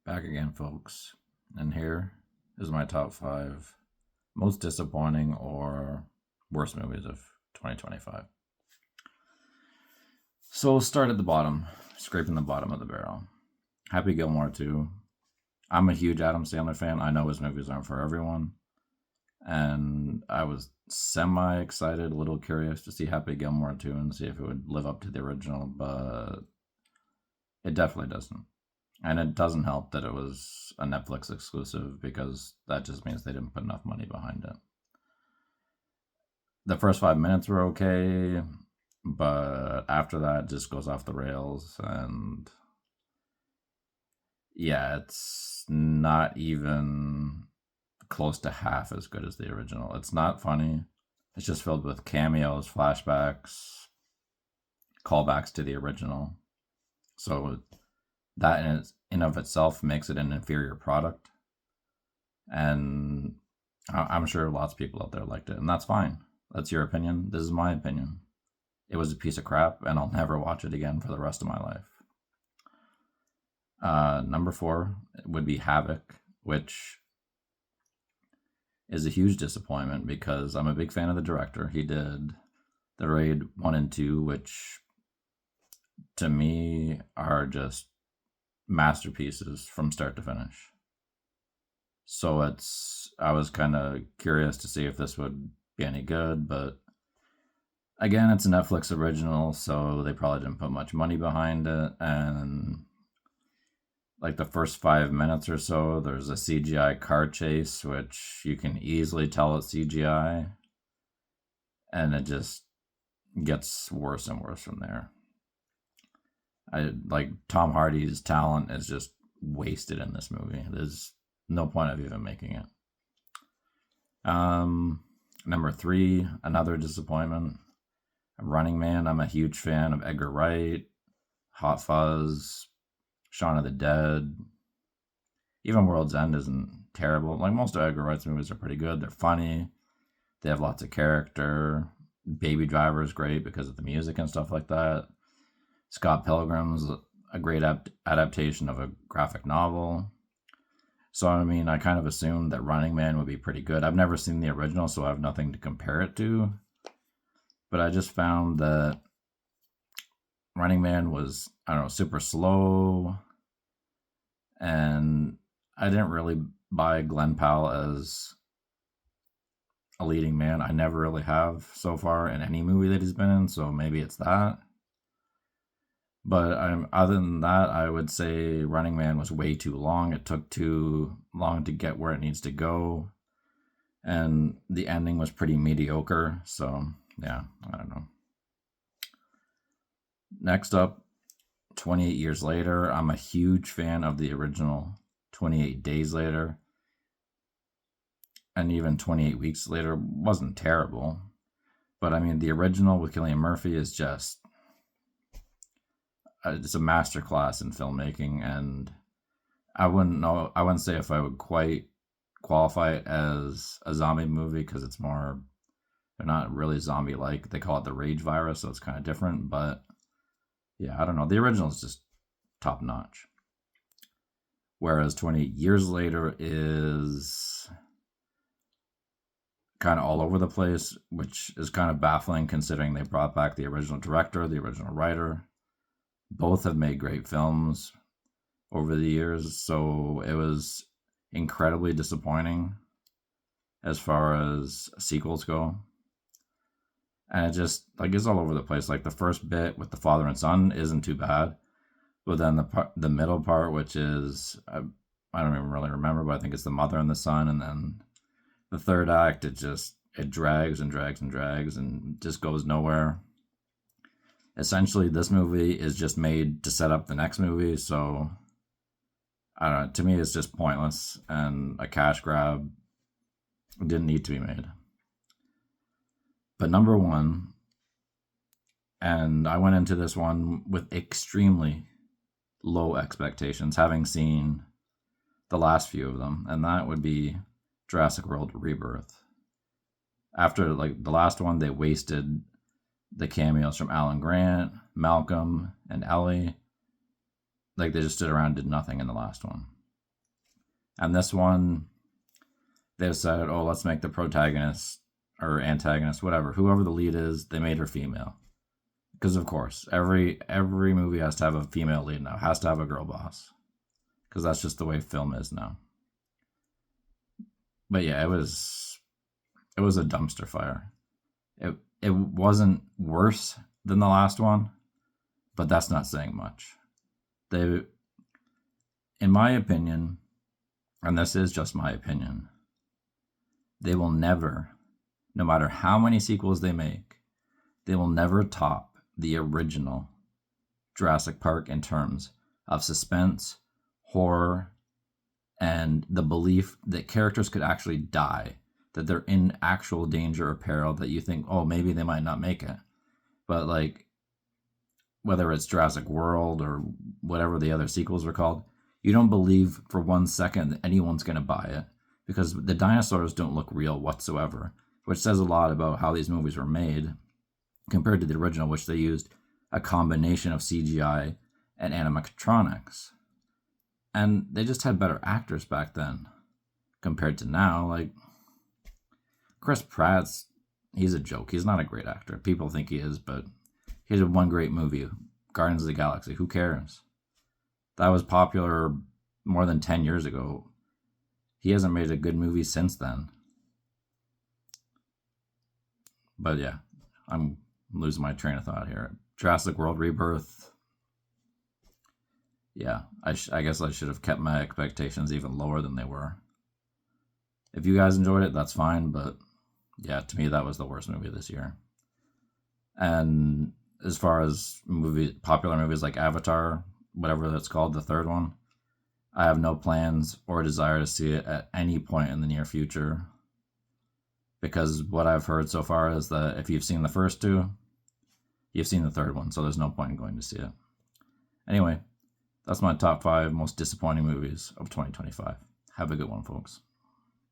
Back again, folks. And here is my top five most disappointing or worst movies of 2025. So we'll start at the bottom, scraping the bottom of the barrel. Happy Gilmore 2. I'm a huge Adam Sandler fan. I know his movies aren't for everyone. And I was semi excited, a little curious to see Happy Gilmore 2 and see if it would live up to the original, but it definitely doesn't. And it doesn't help that it was a Netflix exclusive because that just means they didn't put enough money behind it. The first 5 minutes were okay, but after that, it just goes off the rails. And yeah, it's not even close to half as good as the original. It's not funny. It's just filled with cameos, flashbacks, callbacks to the original. So that in of itself makes it an inferior product. And I'm sure lots of people out there liked it, and that's fine. That's your opinion. This is my opinion. It was a piece of crap, and I'll never watch it again for the rest of my life. Number 4 would be Havoc, which is a huge disappointment because I'm a big fan of the director. He did The Raid 1 and 2, which to me are just masterpieces from start to finish. So I was kind of curious to see if this would be any good, but again, it's a Netflix original, so they probably didn't put much money behind it. And like the first 5 minutes or so, there's a CGI car chase, which you can easily tell it's CGI. And it just gets worse and worse from there. Tom Hardy's talent is just wasted in this movie. There's no point of even making it. Number 3, another disappointment. Running Man. I'm a huge fan of Edgar Wright, Hot Fuzz, Shaun of the Dead. Even World's End isn't terrible. Like most of Edgar Wright's movies are pretty good. They're funny. They have lots of character. Baby Driver is great because of the music and stuff like that. Scott Pilgrim's a great adaptation of a graphic novel. So, I mean, I kind of assumed that Running Man would be pretty good. I've never seen the original, so I have nothing to compare it to. But I just found that Running Man was, I don't know, super slow. And I didn't really buy Glenn Powell as a leading man. I never really have so far in any movie that he's been in, so maybe it's that. But other than that, I would say Running Man was way too long. It took too long to get where it needs to go. And the ending was pretty mediocre. So, yeah, I don't know. Next up, 28 Years Later. I'm a huge fan of the original 28 Days Later. And even 28 Weeks Later wasn't terrible. But I mean, the original with Cillian Murphy is just it's a masterclass in filmmaking, and I wouldn't say if I would quite qualify it as a zombie movie because it's more, they're not really zombie like. They call it the rage virus, so it's kind of different. But yeah, I don't know. The original is just top notch. Whereas 20 Years Later is kind of all over the place, which is kind of baffling considering they brought back the original director, the original writer. Both have made great films over the years, so it was incredibly disappointing as far as sequels go. And it just is all over the place. Like the first bit with the father and son isn't too bad, but then the middle part, which is I don't even really remember, but I think it's the mother and the son, and then the third act, it drags and drags and drags and just goes nowhere. Essentially, this movie is just made to set up the next movie, so I don't know. To me, it's just pointless and a cash grab. It didn't need to be made. But number 1, and I went into this one with extremely low expectations, having seen the last few of them, and that would be Jurassic World Rebirth. After the last one, they wasted the cameos from Alan Grant, Malcolm, and Ellie. They just stood around and did nothing in the last one. And this one, they said, oh, let's make the protagonist or antagonist, whatever, whoever the lead is, they made her female. Because of course, every movie has to have a female lead now, has to have a girl boss. Because that's just the way film is now. But yeah, it was a dumpster fire. It wasn't worse than the last one, but that's not saying much. They, in my opinion, and this is just my opinion, they will never, no matter how many sequels they make, they will never top the original Jurassic Park in terms of suspense, horror, and the belief that characters could actually die, that they're in actual danger or peril, that you think, oh, maybe they might not make it. But like, whether it's Jurassic World or whatever the other sequels are called, you don't believe for 1 second that anyone's going to buy it because the dinosaurs don't look real whatsoever, which says a lot about how these movies were made compared to the original, which they used a combination of CGI and animatronics. And they just had better actors back then compared to now. Like, Chris Pratt's, he's a joke. He's not a great actor. People think he is, but he did one great movie, Guardians of the Galaxy. Who cares? That was popular more than 10 years ago. He hasn't made a good movie since then. But yeah, I'm losing my train of thought here. Jurassic World Rebirth. Yeah, I guess I should have kept my expectations even lower than they were. If you guys enjoyed it, that's fine. But yeah, to me, that was the worst movie this year. And as far as popular movies like Avatar, whatever that's called, the third one, I have no plans or desire to see it at any point in the near future. Because what I've heard so far is that if you've seen the first two, you've seen the third one, so there's no point in going to see it. Anyway, that's my top 5 most disappointing movies of 2025. Have a good one, folks.